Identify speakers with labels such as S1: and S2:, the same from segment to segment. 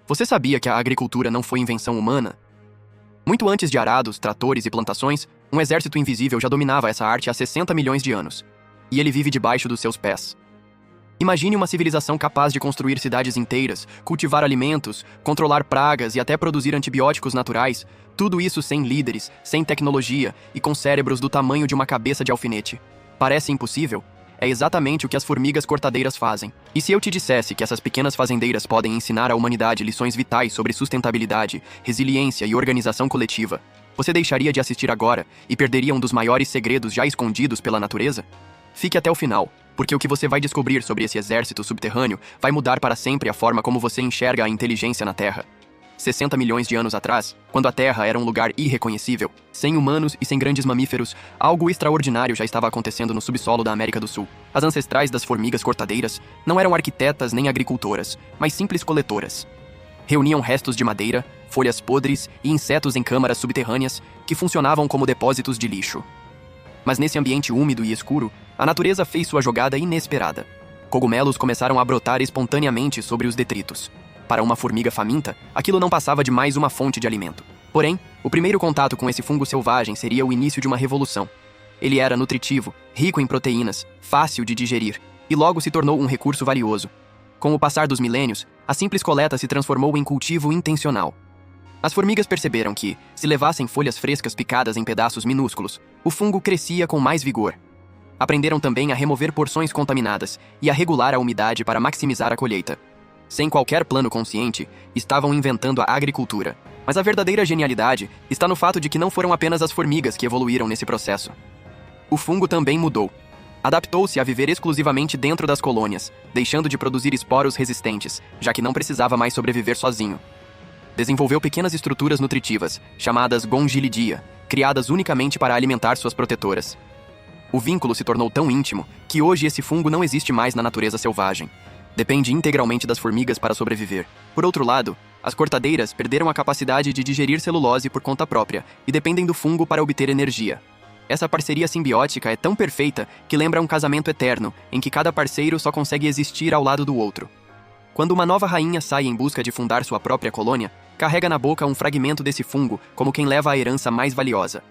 S1: Você sabia que a agricultura não foi invenção humana? Muito antes de arados, tratores e plantações, um exército invisível já dominava essa arte há 60 milhões de anos. E ele vive debaixo dos seus pés. Imagine uma civilização capaz de construir cidades inteiras, cultivar alimentos, controlar pragas e até produzir antibióticos naturais, tudo isso sem líderes, sem tecnologia e com cérebros do tamanho de uma cabeça de alfinete. Parece impossível? É exatamente o que as formigas cortadeiras fazem. E se eu te dissesse que essas pequenas fazendeiras podem ensinar à humanidade lições vitais sobre sustentabilidade, resiliência e organização coletiva, você deixaria de assistir agora e perderia um dos maiores segredos já escondidos pela natureza? Fique até o final, porque o que você vai descobrir sobre esse exército subterrâneo vai mudar para sempre a forma como você enxerga a inteligência na Terra. 60 milhões de anos atrás, quando a Terra era um lugar irreconhecível, sem humanos e sem grandes mamíferos, algo extraordinário já estava acontecendo no subsolo da América do Sul. As ancestrais das formigas cortadeiras não eram arquitetas nem agricultoras, mas simples coletoras. Reuniam restos de madeira, folhas podres e insetos em câmaras subterrâneas que funcionavam como depósitos de lixo. Mas nesse ambiente úmido e escuro, a natureza fez sua jogada inesperada. Cogumelos começaram a brotar espontaneamente sobre os detritos. Para uma formiga faminta, aquilo não passava de mais uma fonte de alimento. Porém, o primeiro contato com esse fungo selvagem seria o início de uma revolução. Ele era nutritivo, rico em proteínas, fácil de digerir, e logo se tornou um recurso valioso. Com o passar dos milênios, a simples coleta se transformou em cultivo intencional. As formigas perceberam que, se levassem folhas frescas picadas em pedaços minúsculos, o fungo crescia com mais vigor. Aprenderam também a remover porções contaminadas e a regular a umidade para maximizar a colheita. Sem qualquer plano consciente, estavam inventando a agricultura. Mas a verdadeira genialidade está no fato de que não foram apenas as formigas que evoluíram nesse processo. O fungo também mudou. Adaptou-se a viver exclusivamente dentro das colônias, deixando de produzir esporos resistentes, já que não precisava mais sobreviver sozinho. Desenvolveu pequenas estruturas nutritivas, chamadas gongilidia, criadas unicamente para alimentar suas protetoras. O vínculo se tornou tão íntimo que hoje esse fungo não existe mais na natureza selvagem. Depende integralmente das formigas para sobreviver. Por outro lado, as cortadeiras perderam a capacidade de digerir celulose por conta própria e dependem do fungo para obter energia. Essa parceria simbiótica é tão perfeita que lembra um casamento eterno, em que cada parceiro só consegue existir ao lado do outro. Quando uma nova rainha sai em busca de fundar sua própria colônia, carrega na boca um fragmento desse fungo como quem leva a herança mais valiosa.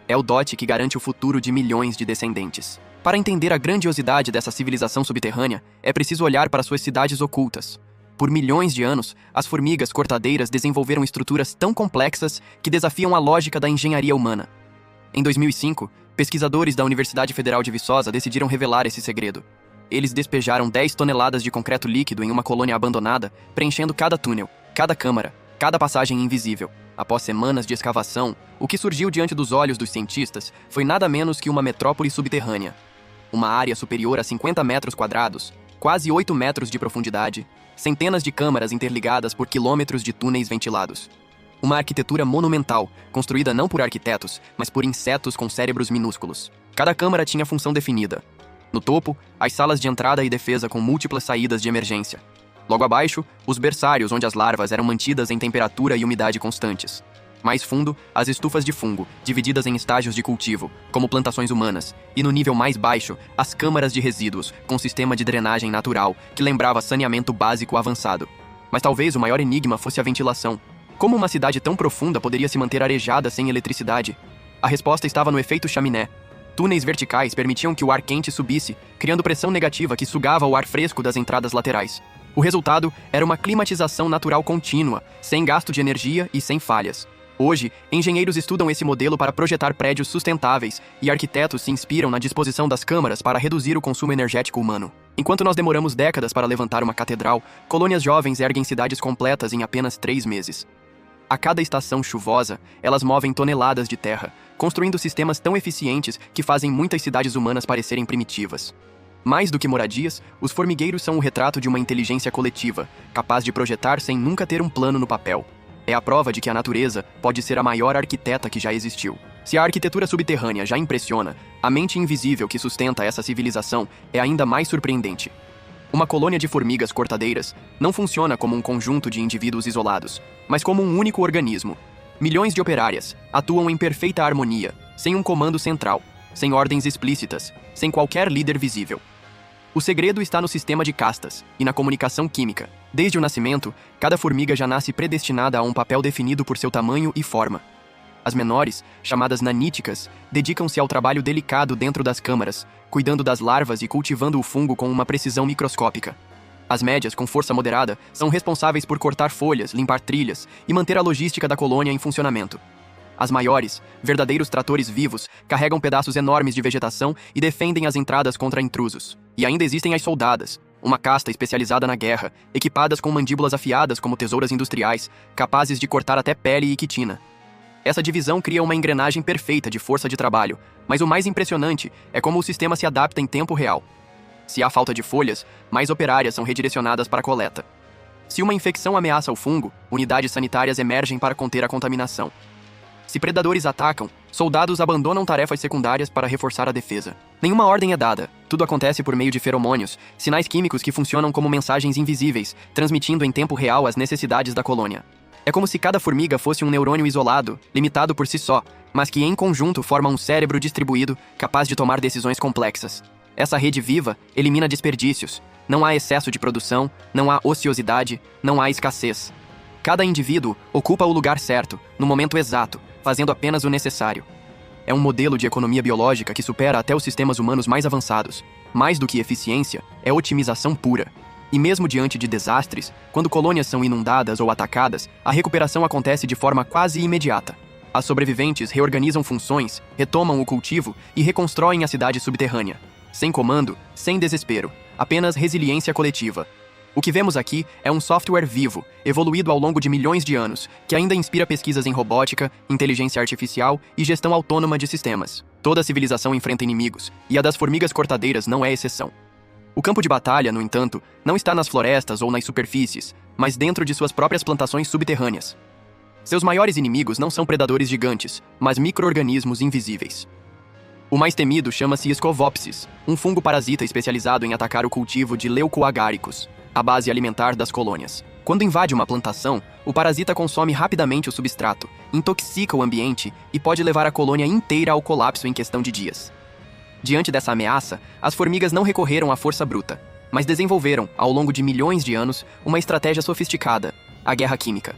S1: É o dote que garante o futuro de milhões de descendentes. Para entender a grandiosidade dessa civilização subterrânea, é preciso olhar para suas cidades ocultas. Por milhões de anos, as formigas cortadeiras desenvolveram estruturas tão complexas que desafiam a lógica da engenharia humana. Em 2005, pesquisadores da Universidade Federal de Viçosa decidiram revelar esse segredo. Eles despejaram 10 toneladas de concreto líquido em uma colônia abandonada, preenchendo cada túnel, cada câmara, cada passagem invisível. Após semanas de escavação, o que surgiu diante dos olhos dos cientistas foi nada menos que uma metrópole subterrânea. Uma área superior a 50 metros quadrados, quase 8 metros de profundidade, centenas de câmaras interligadas por quilômetros de túneis ventilados. Uma arquitetura monumental, construída não por arquitetos, mas por insetos com cérebros minúsculos. Cada câmara tinha função definida. No topo, as salas de entrada e defesa com múltiplas saídas de emergência. Logo abaixo, os berçários onde as larvas eram mantidas em temperatura e umidade constantes. Mais fundo, as estufas de fungo, divididas em estágios de cultivo, como plantações humanas, e no nível mais baixo, as câmaras de resíduos, com sistema de drenagem natural, que lembrava saneamento básico avançado. Mas talvez o maior enigma fosse a ventilação. Como uma cidade tão profunda poderia se manter arejada sem eletricidade? A resposta estava no efeito chaminé. Túneis verticais permitiam que o ar quente subisse, criando pressão negativa que sugava o ar fresco das entradas laterais. O resultado era uma climatização natural contínua, sem gasto de energia e sem falhas. Hoje, engenheiros estudam esse modelo para projetar prédios sustentáveis e arquitetos se inspiram na disposição das câmaras para reduzir o consumo energético humano. Enquanto nós demoramos décadas para levantar uma catedral, colônias jovens erguem cidades completas em apenas 3 meses. A cada estação chuvosa, elas movem toneladas de terra, construindo sistemas tão eficientes que fazem muitas cidades humanas parecerem primitivas. Mais do que moradias, os formigueiros são o retrato de uma inteligência coletiva, capaz de projetar sem nunca ter um plano no papel. É a prova de que a natureza pode ser a maior arquiteta que já existiu. Se a arquitetura subterrânea já impressiona, a mente invisível que sustenta essa civilização é ainda mais surpreendente. Uma colônia de formigas cortadeiras não funciona como um conjunto de indivíduos isolados, mas como um único organismo. Milhões de operárias atuam em perfeita harmonia, sem um comando central, sem ordens explícitas, sem qualquer líder visível. O segredo está no sistema de castas e na comunicação química. Desde o nascimento, cada formiga já nasce predestinada a um papel definido por seu tamanho e forma. As menores, chamadas naníticas, dedicam-se ao trabalho delicado dentro das câmaras, cuidando das larvas e cultivando o fungo com uma precisão microscópica. As médias, com força moderada, são responsáveis por cortar folhas, limpar trilhas e manter a logística da colônia em funcionamento. As maiores, verdadeiros tratores vivos, carregam pedaços enormes de vegetação e defendem as entradas contra intrusos. E ainda existem as soldadas, uma casta especializada na guerra, equipadas com mandíbulas afiadas como tesouras industriais, capazes de cortar até pele e quitina. Essa divisão cria uma engrenagem perfeita de força de trabalho, mas o mais impressionante é como o sistema se adapta em tempo real. Se há falta de folhas, mais operárias são redirecionadas para a coleta. Se uma infecção ameaça o fungo, unidades sanitárias emergem para conter a contaminação. Se predadores atacam, soldados abandonam tarefas secundárias para reforçar a defesa. Nenhuma ordem é dada, tudo acontece por meio de feromônios, sinais químicos que funcionam como mensagens invisíveis, transmitindo em tempo real as necessidades da colônia. É como se cada formiga fosse um neurônio isolado, limitado por si só, mas que em conjunto forma um cérebro distribuído, capaz de tomar decisões complexas. Essa rede viva elimina desperdícios. Não há excesso de produção, não há ociosidade, não há escassez. Cada indivíduo ocupa o lugar certo, no momento exato, fazendo apenas o necessário. É um modelo de economia biológica que supera até os sistemas humanos mais avançados. Mais do que eficiência, é otimização pura. E mesmo diante de desastres, quando colônias são inundadas ou atacadas, a recuperação acontece de forma quase imediata. As sobreviventes reorganizam funções, retomam o cultivo e reconstroem a cidade subterrânea. Sem comando, sem desespero, apenas resiliência coletiva. O que vemos aqui é um software vivo, evoluído ao longo de milhões de anos, que ainda inspira pesquisas em robótica, inteligência artificial e gestão autônoma de sistemas. Toda civilização enfrenta inimigos, e a das formigas cortadeiras não é exceção. O campo de batalha, no entanto, não está nas florestas ou nas superfícies, mas dentro de suas próprias plantações subterrâneas. Seus maiores inimigos não são predadores gigantes, mas micro-organismos invisíveis. O mais temido chama-se Scovopsis, um fungo parasita especializado em atacar o cultivo de Leucoagaricus, a base alimentar das colônias. Quando invade uma plantação, o parasita consome rapidamente o substrato, intoxica o ambiente e pode levar a colônia inteira ao colapso em questão de dias. Diante dessa ameaça, as formigas não recorreram à força bruta, mas desenvolveram, ao longo de milhões de anos, uma estratégia sofisticada, a guerra química.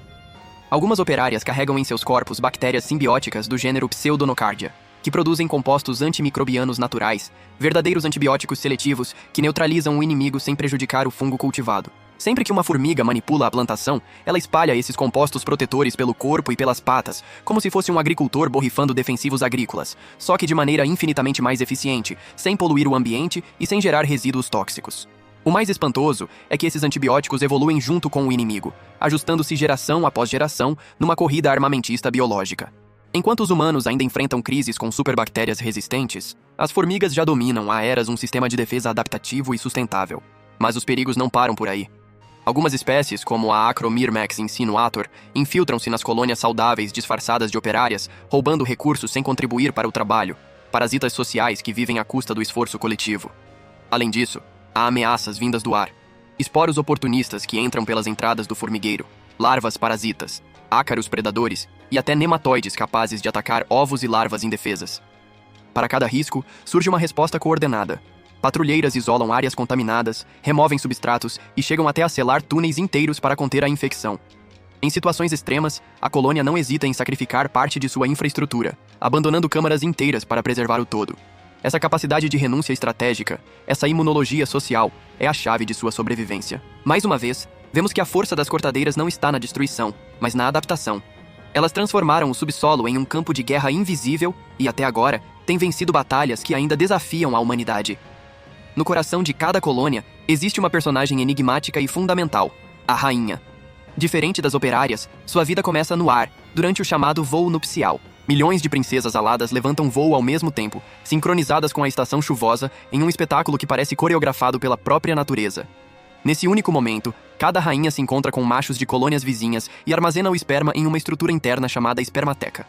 S1: Algumas operárias carregam em seus corpos bactérias simbióticas do gênero Pseudonocardia, que produzem compostos antimicrobianos naturais, verdadeiros antibióticos seletivos que neutralizam o inimigo sem prejudicar o fungo cultivado. Sempre que uma formiga manipula a plantação, ela espalha esses compostos protetores pelo corpo e pelas patas, como se fosse um agricultor borrifando defensivos agrícolas, só que de maneira infinitamente mais eficiente, sem poluir o ambiente e sem gerar resíduos tóxicos. O mais espantoso é que esses antibióticos evoluem junto com o inimigo, ajustando-se geração após geração numa corrida armamentista biológica. Enquanto os humanos ainda enfrentam crises com superbactérias resistentes, as formigas já dominam há eras um sistema de defesa adaptativo e sustentável. Mas os perigos não param por aí. Algumas espécies, como a Acromyrmex insinuator, infiltram-se nas colônias saudáveis disfarçadas de operárias, roubando recursos sem contribuir para o trabalho, parasitas sociais que vivem à custa do esforço coletivo. Além disso, há ameaças vindas do ar, esporos oportunistas que entram pelas entradas do formigueiro, larvas parasitas, ácaros predadores e até nematóides capazes de atacar ovos e larvas indefesas. Para cada risco, surge uma resposta coordenada. Patrulheiras isolam áreas contaminadas, removem substratos e chegam até a selar túneis inteiros para conter a infecção. Em situações extremas, a colônia não hesita em sacrificar parte de sua infraestrutura, abandonando câmaras inteiras para preservar o todo. Essa capacidade de renúncia estratégica, essa imunologia social, é a chave de sua sobrevivência. Mais uma vez, vemos que a força das cortadeiras não está na destruição, mas na adaptação. Elas transformaram o subsolo em um campo de guerra invisível e, até agora, têm vencido batalhas que ainda desafiam a humanidade. No coração de cada colônia, existe uma personagem enigmática e fundamental, a rainha. Diferente das operárias, sua vida começa no ar, durante o chamado voo nupcial. Milhões de princesas aladas levantam voo ao mesmo tempo, sincronizadas com a estação chuvosa, em um espetáculo que parece coreografado pela própria natureza. Nesse único momento, cada rainha se encontra com machos de colônias vizinhas e armazena o esperma em uma estrutura interna chamada espermateca.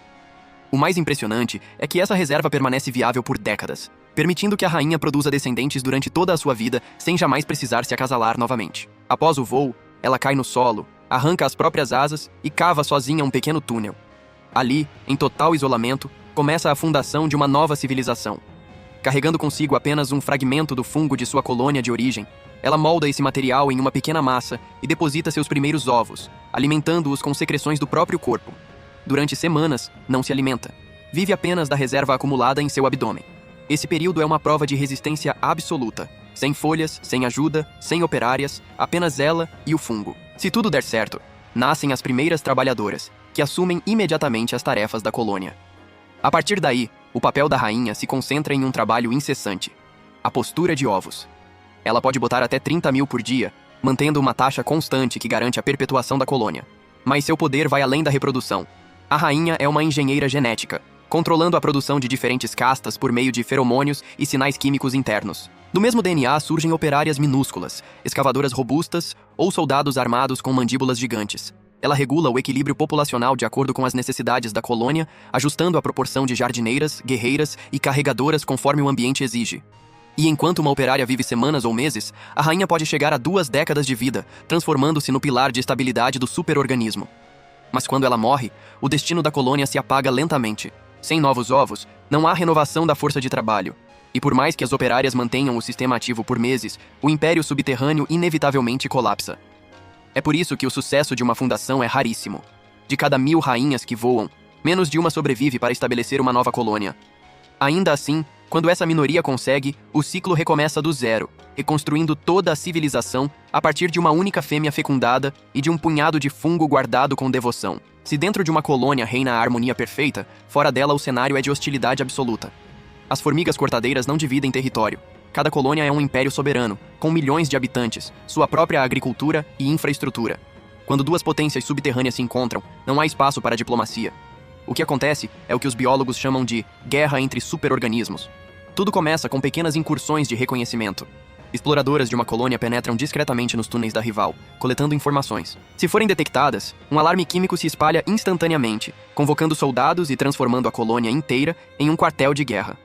S1: O mais impressionante é que essa reserva permanece viável por décadas, permitindo que a rainha produza descendentes durante toda a sua vida sem jamais precisar se acasalar novamente. Após o voo, ela cai no solo, arranca as próprias asas e cava sozinha um pequeno túnel. Ali, em total isolamento, começa a fundação de uma nova civilização. Carregando consigo apenas um fragmento do fungo de sua colônia de origem, Ela molda esse material em uma pequena massa e deposita seus primeiros ovos, alimentando-os com secreções do próprio corpo. Durante semanas, não se alimenta. Vive apenas da reserva acumulada em seu abdômen. Esse período é uma prova de resistência absoluta. Sem folhas, sem ajuda, sem operárias, apenas ela e o fungo. Se tudo der certo, nascem as primeiras trabalhadoras, que assumem imediatamente as tarefas da colônia. A partir daí, o papel da rainha se concentra em um trabalho incessante: a postura de ovos. Ela pode botar até 30 mil por dia, mantendo uma taxa constante que garante a perpetuação da colônia. Mas seu poder vai além da reprodução. A rainha é uma engenheira genética, controlando a produção de diferentes castas por meio de feromônios e sinais químicos internos. Do mesmo DNA surgem operárias minúsculas, escavadoras robustas ou soldados armados com mandíbulas gigantes. Ela regula o equilíbrio populacional de acordo com as necessidades da colônia, ajustando a proporção de jardineiras, guerreiras e carregadoras conforme o ambiente exige. E enquanto uma operária vive semanas ou meses, a rainha pode chegar a 2 décadas de vida, transformando-se no pilar de estabilidade do superorganismo. Mas quando ela morre, o destino da colônia se apaga lentamente. Sem novos ovos, não há renovação da força de trabalho. E por mais que as operárias mantenham o sistema ativo por meses, o império subterrâneo inevitavelmente colapsa. É por isso que o sucesso de uma fundação é raríssimo. De cada 1000 rainhas que voam, menos de uma sobrevive para estabelecer uma nova colônia. Ainda assim, quando essa minoria consegue, o ciclo recomeça do zero, reconstruindo toda a civilização a partir de uma única fêmea fecundada e de um punhado de fungo guardado com devoção. Se dentro de uma colônia reina a harmonia perfeita, fora dela o cenário é de hostilidade absoluta. As formigas cortadeiras não dividem território. Cada colônia é um império soberano, com milhões de habitantes, sua própria agricultura e infraestrutura. Quando 2 potências subterrâneas se encontram, não há espaço para diplomacia. O que acontece é o que os biólogos chamam de guerra entre superorganismos. Tudo começa com pequenas incursões de reconhecimento. Exploradoras de uma colônia penetram discretamente nos túneis da rival, coletando informações. Se forem detectadas, um alarme químico se espalha instantaneamente, convocando soldados e transformando a colônia inteira em um quartel de guerra.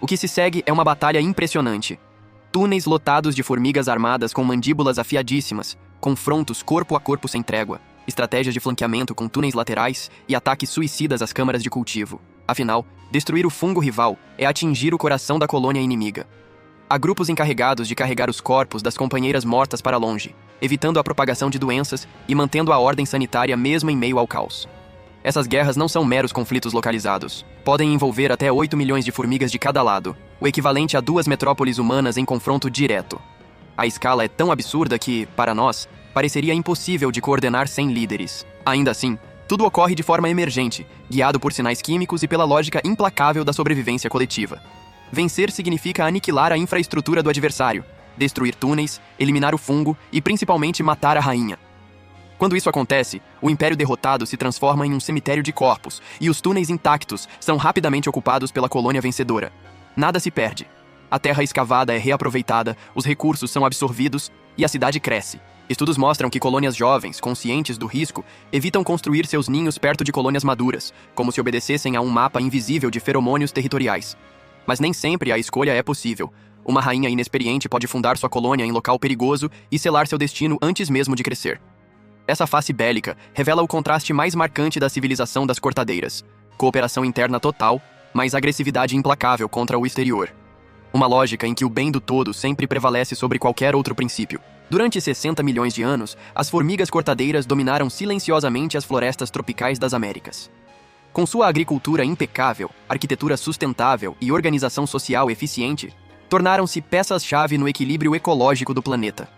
S1: O que se segue é uma batalha impressionante. Túneis lotados de formigas armadas com mandíbulas afiadíssimas, confrontos corpo a corpo sem trégua, estratégias de flanqueamento com túneis laterais e ataques suicidas às câmaras de cultivo. Afinal, destruir o fungo rival é atingir o coração da colônia inimiga. Há grupos encarregados de carregar os corpos das companheiras mortas para longe, evitando a propagação de doenças e mantendo a ordem sanitária mesmo em meio ao caos. Essas guerras não são meros conflitos localizados. Podem envolver até 8 milhões de formigas de cada lado, o equivalente a 2 metrópoles humanas em confronto direto. A escala é tão absurda que, para nós, pareceria impossível de coordenar sem líderes. Ainda assim, tudo ocorre de forma emergente, guiado por sinais químicos e pela lógica implacável da sobrevivência coletiva. Vencer significa aniquilar a infraestrutura do adversário, destruir túneis, eliminar o fungo e principalmente matar a rainha. Quando isso acontece, o império derrotado se transforma em um cemitério de corpos e os túneis intactos são rapidamente ocupados pela colônia vencedora. Nada se perde. A terra escavada é reaproveitada, os recursos são absorvidos e a cidade cresce. Estudos mostram que colônias jovens, conscientes do risco, evitam construir seus ninhos perto de colônias maduras, como se obedecessem a um mapa invisível de feromônios territoriais. Mas nem sempre a escolha é possível. Uma rainha inexperiente pode fundar sua colônia em local perigoso e selar seu destino antes mesmo de crescer. Essa face bélica revela o contraste mais marcante da civilização das cortadeiras. Cooperação interna total, mas agressividade implacável contra o exterior. Uma lógica em que o bem do todo sempre prevalece sobre qualquer outro princípio. Durante 60 milhões de anos, as formigas cortadeiras dominaram silenciosamente as florestas tropicais das Américas. Com sua agricultura impecável, arquitetura sustentável e organização social eficiente, tornaram-se peças-chave no equilíbrio ecológico do planeta.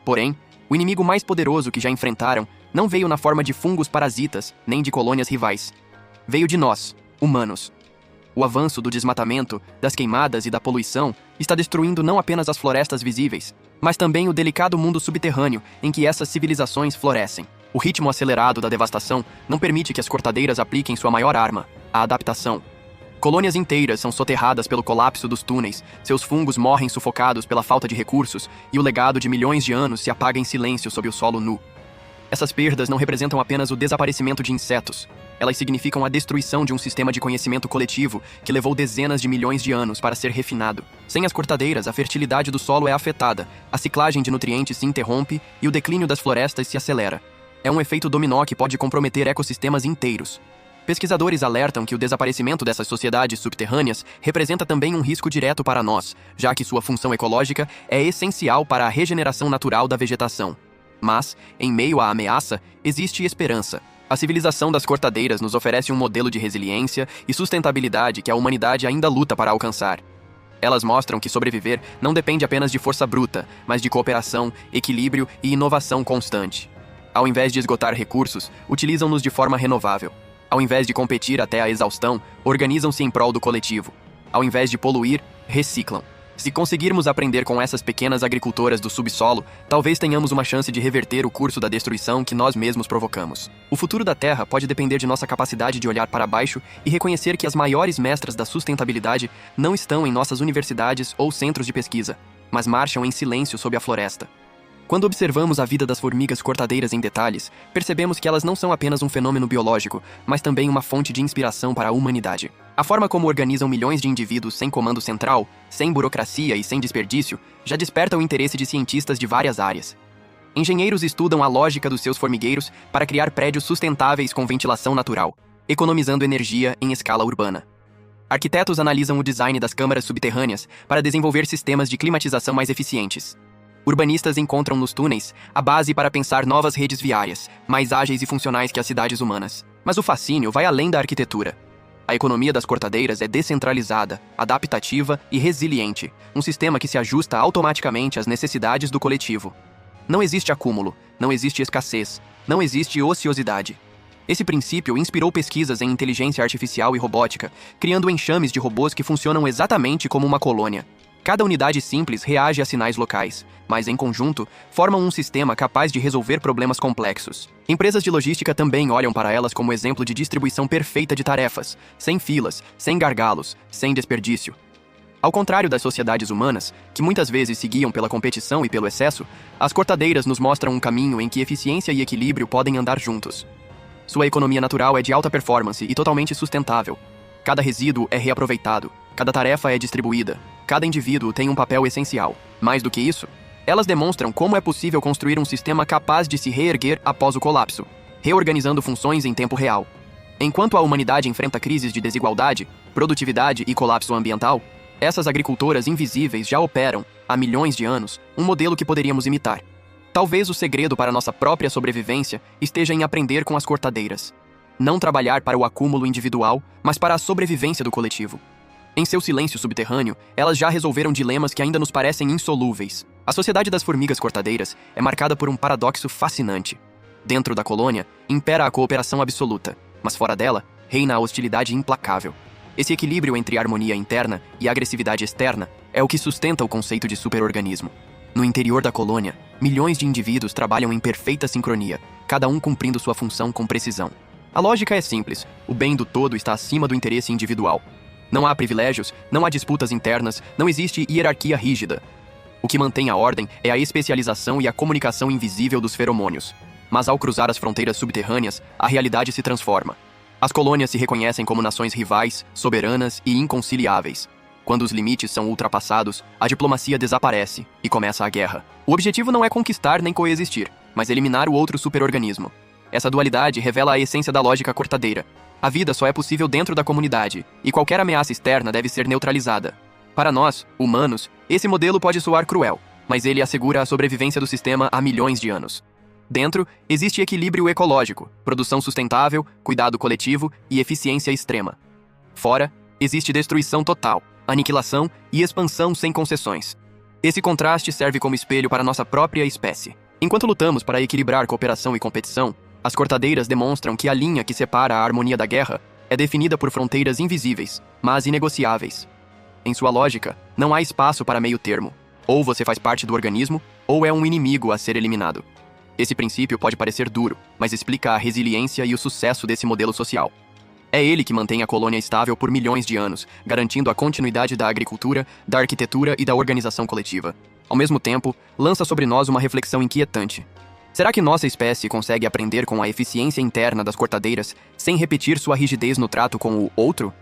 S1: Porém, o inimigo mais poderoso que já enfrentaram não veio na forma de fungos parasitas, nem de colônias rivais. Veio de nós, humanos. O avanço do desmatamento, das queimadas e da poluição está destruindo não apenas as florestas visíveis, mas também o delicado mundo subterrâneo em que essas civilizações florescem. O ritmo acelerado da devastação não permite que as cortadeiras apliquem sua maior arma, a adaptação. Colônias inteiras são soterradas pelo colapso dos túneis, seus fungos morrem sufocados pela falta de recursos e o legado de milhões de anos se apaga em silêncio sob o solo nu. Essas perdas não representam apenas o desaparecimento de insetos. Elas significam a destruição de um sistema de conhecimento coletivo que levou dezenas de milhões de anos para ser refinado. Sem as cortadeiras, a fertilidade do solo é afetada, a ciclagem de nutrientes se interrompe e o declínio das florestas se acelera. É um efeito dominó que pode comprometer ecossistemas inteiros. Pesquisadores alertam que o desaparecimento dessas sociedades subterrâneas representa também um risco direto para nós, já que sua função ecológica é essencial para a regeneração natural da vegetação. Mas, em meio à ameaça, existe esperança. A civilização das cortadeiras nos oferece um modelo de resiliência e sustentabilidade que a humanidade ainda luta para alcançar. Elas mostram que sobreviver não depende apenas de força bruta, mas de cooperação, equilíbrio e inovação constante. Ao invés de esgotar recursos, utilizam-nos de forma renovável. Ao invés de competir até a exaustão, organizam-se em prol do coletivo. Ao invés de poluir, reciclam. Se conseguirmos aprender com essas pequenas agricultoras do subsolo, talvez tenhamos uma chance de reverter o curso da destruição que nós mesmos provocamos. O futuro da Terra pode depender de nossa capacidade de olhar para baixo e reconhecer que as maiores mestras da sustentabilidade não estão em nossas universidades ou centros de pesquisa, mas marcham em silêncio sob a floresta. Quando observamos a vida das formigas cortadeiras em detalhes, percebemos que elas não são apenas um fenômeno biológico, mas também uma fonte de inspiração para a humanidade. A forma como organizam milhões de indivíduos sem comando central, sem burocracia e sem desperdício, já desperta o interesse de cientistas de várias áreas. Engenheiros estudam a lógica dos seus formigueiros para criar prédios sustentáveis com ventilação natural, economizando energia em escala urbana. Arquitetos analisam o design das câmaras subterrâneas para desenvolver sistemas de climatização mais eficientes. Urbanistas encontram nos túneis a base para pensar novas redes viárias, mais ágeis e funcionais que as cidades humanas. Mas o fascínio vai além da arquitetura. A economia das cortadeiras é descentralizada, adaptativa e resiliente, um sistema que se ajusta automaticamente às necessidades do coletivo. Não existe acúmulo, não existe escassez, não existe ociosidade. Esse princípio inspirou pesquisas em inteligência artificial e robótica, criando enxames de robôs que funcionam exatamente como uma colônia. Cada unidade simples reage a sinais locais, mas em conjunto formam um sistema capaz de resolver problemas complexos. Empresas de logística também olham para elas como exemplo de distribuição perfeita de tarefas, sem filas, sem gargalos, sem desperdício. Ao contrário das sociedades humanas, que muitas vezes se guiam pela competição e pelo excesso, as cortadeiras nos mostram um caminho em que eficiência e equilíbrio podem andar juntos. Sua economia natural é de alta performance e totalmente sustentável. Cada resíduo é reaproveitado, cada tarefa é distribuída, cada indivíduo tem um papel essencial. Mais do que isso, elas demonstram como é possível construir um sistema capaz de se reerguer após o colapso, reorganizando funções em tempo real. Enquanto a humanidade enfrenta crises de desigualdade, produtividade e colapso ambiental, essas agricultoras invisíveis já operam, há milhões de anos, um modelo que poderíamos imitar. Talvez o segredo para nossa própria sobrevivência esteja em aprender com as cortadeiras. Não trabalhar para o acúmulo individual, mas para a sobrevivência do coletivo. Em seu silêncio subterrâneo, elas já resolveram dilemas que ainda nos parecem insolúveis. A sociedade das formigas cortadeiras é marcada por um paradoxo fascinante. Dentro da colônia, impera a cooperação absoluta, mas fora dela, reina a hostilidade implacável. Esse equilíbrio entre a harmonia interna e a agressividade externa é o que sustenta o conceito de superorganismo. No interior da colônia, milhões de indivíduos trabalham em perfeita sincronia, cada um cumprindo sua função com precisão. A lógica é simples, o bem do todo está acima do interesse individual. Não há privilégios, não há disputas internas, não existe hierarquia rígida. O que mantém a ordem é a especialização e a comunicação invisível dos feromônios. Mas ao cruzar as fronteiras subterrâneas, a realidade se transforma. As colônias se reconhecem como nações rivais, soberanas e inconciliáveis. Quando os limites são ultrapassados, a diplomacia desaparece e começa a guerra. O objetivo não é conquistar nem coexistir, mas eliminar o outro superorganismo. Essa dualidade revela a essência da lógica cortadeira. A vida só é possível dentro da comunidade, e qualquer ameaça externa deve ser neutralizada. Para nós, humanos, esse modelo pode soar cruel, mas ele assegura a sobrevivência do sistema há milhões de anos. Dentro, existe equilíbrio ecológico, produção sustentável, cuidado coletivo e eficiência extrema. Fora, existe destruição total, aniquilação e expansão sem concessões. Esse contraste serve como espelho para nossa própria espécie. Enquanto lutamos para equilibrar cooperação e competição, as cortadeiras demonstram que a linha que separa a harmonia da guerra é definida por fronteiras invisíveis, mas inegociáveis. Em sua lógica, não há espaço para meio termo. Ou você faz parte do organismo, ou é um inimigo a ser eliminado. Esse princípio pode parecer duro, mas explica a resiliência e o sucesso desse modelo social. É ele que mantém a colônia estável por milhões de anos, garantindo a continuidade da agricultura, da arquitetura e da organização coletiva. Ao mesmo tempo, lança sobre nós uma reflexão inquietante. Será que nossa espécie consegue aprender com a eficiência interna das cortadeiras sem repetir sua rigidez no trato com o outro?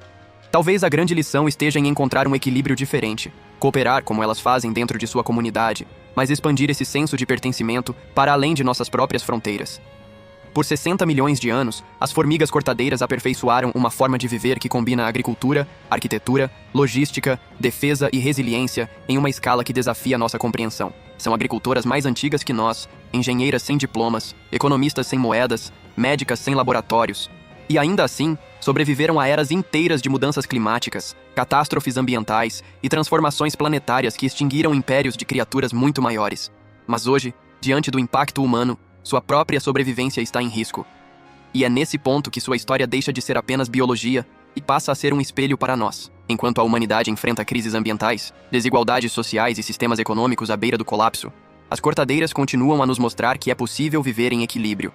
S1: Talvez a grande lição esteja em encontrar um equilíbrio diferente, cooperar como elas fazem dentro de sua comunidade, mas expandir esse senso de pertencimento para além de nossas próprias fronteiras. Por 60 milhões de anos, as formigas cortadeiras aperfeiçoaram uma forma de viver que combina agricultura, arquitetura, logística, defesa e resiliência em uma escala que desafia nossa compreensão. São agricultoras mais antigas que nós, engenheiras sem diplomas, economistas sem moedas, médicas sem laboratórios. E ainda assim, sobreviveram a eras inteiras de mudanças climáticas, catástrofes ambientais e transformações planetárias que extinguiram impérios de criaturas muito maiores. Mas hoje, diante do impacto humano, sua própria sobrevivência está em risco. E é nesse ponto que sua história deixa de ser apenas biologia e passa a ser um espelho para nós. Enquanto a humanidade enfrenta crises ambientais, desigualdades sociais e sistemas econômicos à beira do colapso, as cortadeiras continuam a nos mostrar que é possível viver em equilíbrio.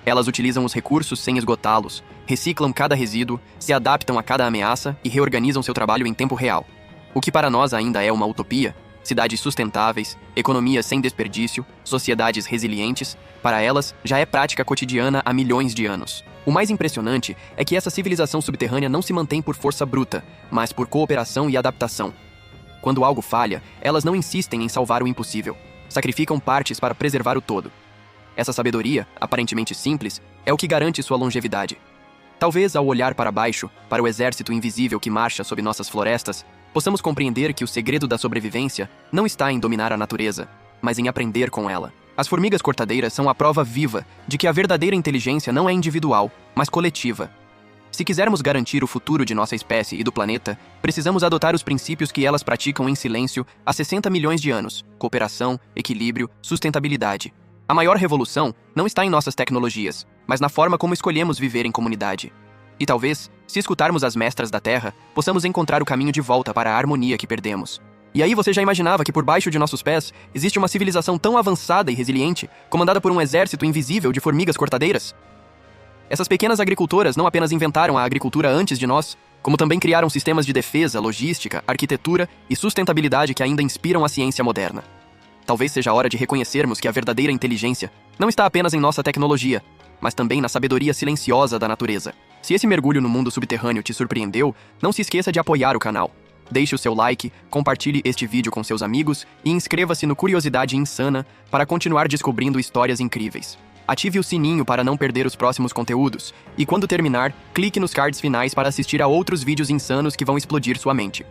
S1: Elas utilizam os recursos sem esgotá-los, reciclam cada resíduo, se adaptam a cada ameaça e reorganizam seu trabalho em tempo real. O que para nós ainda é uma utopia, cidades sustentáveis, economias sem desperdício, sociedades resilientes, para elas já é prática cotidiana há milhões de anos. O mais impressionante é que essa civilização subterrânea não se mantém por força bruta, mas por cooperação e adaptação. Quando algo falha, elas não insistem em salvar o impossível, sacrificam partes para preservar o todo. Essa sabedoria, aparentemente simples, é o que garante sua longevidade. Talvez, ao olhar para baixo, para o exército invisível que marcha sob nossas florestas, possamos compreender que o segredo da sobrevivência não está em dominar a natureza, mas em aprender com ela. As formigas cortadeiras são a prova viva de que a verdadeira inteligência não é individual, mas coletiva. Se quisermos garantir o futuro de nossa espécie e do planeta, precisamos adotar os princípios que elas praticam em silêncio há 60 milhões de anos: cooperação, equilíbrio, sustentabilidade. A maior revolução não está em nossas tecnologias, mas na forma como escolhemos viver em comunidade. E talvez, se escutarmos as mestras da Terra, possamos encontrar o caminho de volta para a harmonia que perdemos. E aí você já imaginava que por baixo de nossos pés existe uma civilização tão avançada e resiliente, comandada por um exército invisível de formigas cortadeiras? Essas pequenas agricultoras não apenas inventaram a agricultura antes de nós, como também criaram sistemas de defesa, logística, arquitetura e sustentabilidade que ainda inspiram a ciência moderna. Talvez seja a hora de reconhecermos que a verdadeira inteligência não está apenas em nossa tecnologia, mas também na sabedoria silenciosa da natureza. Se esse mergulho no mundo subterrâneo te surpreendeu, não se esqueça de apoiar o canal. Deixe o seu like, compartilhe este vídeo com seus amigos e inscreva-se no Curiosidade Insana para continuar descobrindo histórias incríveis. Ative o sininho para não perder os próximos conteúdos e, quando terminar, clique nos cards finais para assistir a outros vídeos insanos que vão explodir sua mente.